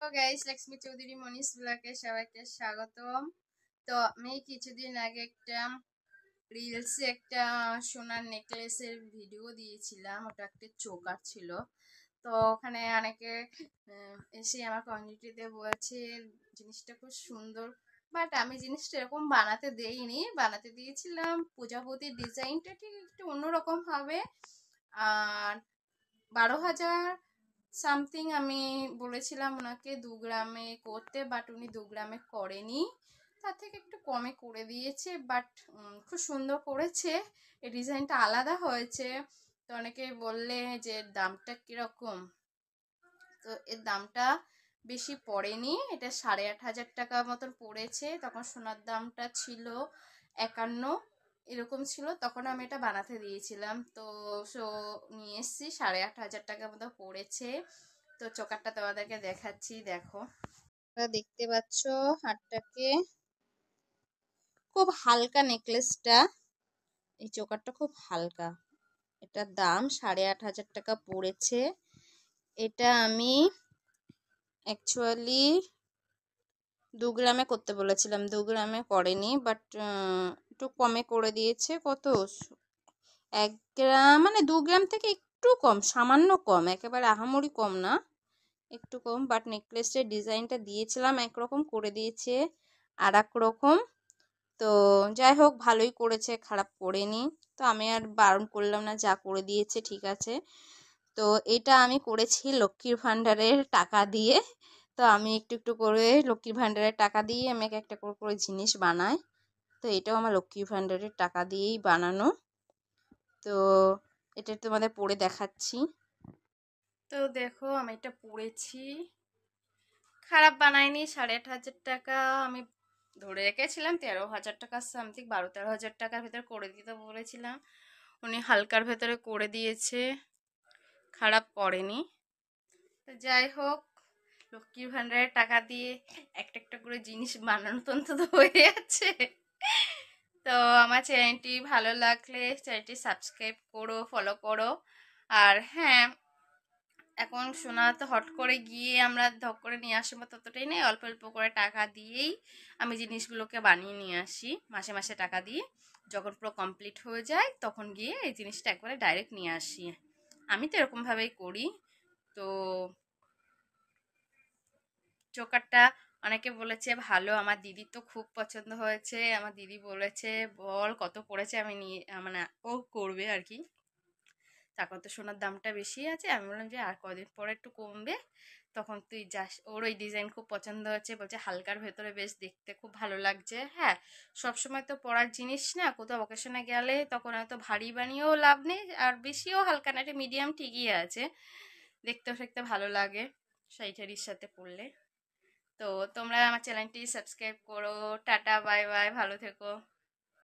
তো গাইস, লক্ষ্মী চৌধুরী মনীষ ব্লগে সবাইকে স্বাগতম। তো আমি কিছুদিন আগে একটা রিলসে একটা সোনার নেকলেসের ভিডিও দিয়েছিলাম। ওটা একটা চোকার ছিল। তো ওখানে অনেকে এসে আমার কমিউনিটিতে বলেছে জিনিসটা খুব সুন্দর, বাট আমি জিনিসটা এরকম বানাতে দেইনি। বানাতে দিয়েছিলাম প্রজাপতির ডিজাইনটা ঠিক একটু অন্যরকম হবে। আর 12,000 সামথিং আমি বলেছিলাম ওনাকে 2 গ্রামে করতে, বাট উনি 2 গ্রামে করেনি, তার থেকে একটু কমে করে দিয়েছে। বাট খুব সুন্দর করেছে, এই ডিজাইনটা আলাদা হয়েছে। তো অনেকে বললে যে দামটা কিরকম। তো এর দামটা বেশি পড়েনি, এটা 8,500 টাকা মতন পড়েছে। তখন সোনার দামটা ছিল 51 এরকম ছিল, তখন আমি এটা বানাতে দিয়েছিলাম। তো সো নিয়ে এসছি, 8,500 টাকার মতো পড়েছে। তো চোকারটা তোমাদেরকে দেখাচ্ছি, দেখো। দেখতে পাচ্ছ হারটাকে, খুব হালকা নেকলেসটা। এই চোকারটা খুব হালকা, এটার দাম 8,500 টাকা পড়েছে। এটা আমি অ্যাকচুয়ালি 2 গ্রামে করতে বলেছিলাম, 2 গ্রামে করেনি, বাট একটু কমে করে দিয়েছে। কত, 1 গ্রাম, মানে 2 গ্রাম থেকে একটু কম, সামান্য কম, একেবারে আহামরি কম না, একটু কম। বাট নেকলেসের ডিজাইনটা দিয়েছিলাম একরকম, করে দিয়েছে আর এক রকম। তো যাই হোক, ভালোই করেছে, খারাপ করেনি। তো আমি আর বারণ করলাম না, যা করে দিয়েছে ঠিক আছে। তো এটা আমি করেছি লক্ষ্মীর ভাণ্ডারের টাকা দিয়ে। তো আমি একটু একটু করে লক্ষ্মীর ভাণ্ডারের টাকা দিয়ে আমি একটা করে করে জিনিস বানাই। তো এটাও আমার লক্ষ্মীর ভাণ্ডারের টাকা দিয়েই বানানো। তো এটা তোমাদের পরে দেখাচ্ছি। তো দেখো, আমি এটা পরেছি, খারাপ বানাইনি। 8,500 টাকা আমি ধরে রেখেছিলাম, 13,000 টাকা সামথিং, 12-13,000 টাকার ভেতরে করে দিতে বলেছিলাম। উনি হালকার ভেতরে করে দিয়েছে, খারাপ করেনি। তো যাই হোক, লক্ষ্মীর ভাণ্ডারের টাকা দিয়ে একটা একটা করে জিনিস বানানো তো অন্তত হয়ে যাচ্ছে। তো আমার চ্যানেলটি ভালো লাগলে চ্যানেলটি সাবস্ক্রাইব করো, ফলো করো। আর হ্যাঁ, এখন সোনা তো হট করে গিয়ে আমরা ধক করে নিয়ে আসবো ততটাই নেই, অল্প অল্প করে টাকা দিয়েই আমি জিনিসগুলোকে বানিয়ে নিয়ে আসি, মাসে মাসে টাকা দিয়ে। যখন পুরো কমপ্লিট হয়ে যায় তখন গিয়ে এই জিনিসটা একবারে ডাইরেক্ট নিয়ে আসি। আমি তো এরকমভাবেই করি। তো চোকারটা অনেকে বলেছে ভালো, আমার দিদি তো খুব পছন্দ হয়েছে। আমার দিদি বলেছে বল কত পড়েছে, আমি নিয়ে মানে ও করবে আর কি। তখন তো সোনার দামটা বেশি আছে, আমি বললাম যে আর কদিন পরে একটু কমবে, তখন তুই যাস। ওর ওই ডিজাইন খুব পছন্দ হয়েছে, বলছে হালকার ভেতরে বেশ দেখতে খুব ভালো লাগছে। হ্যাঁ, সবসময় তো পরার জিনিস না, কোথাও অকেশনে গেলে তখন এত ভারী বানিয়েও লাভ নেই, আর বেশিও হালকা না, একটা মিডিয়াম ঠিকই আছে, দেখতেও দেখতে ভালো লাগে শাড়িটারির সাথে পরলে। তো তোমরা আমার চ্যানেলটি সাবস্ক্রাইব করো। টাটা, বাই বাই, ভালো থেকো।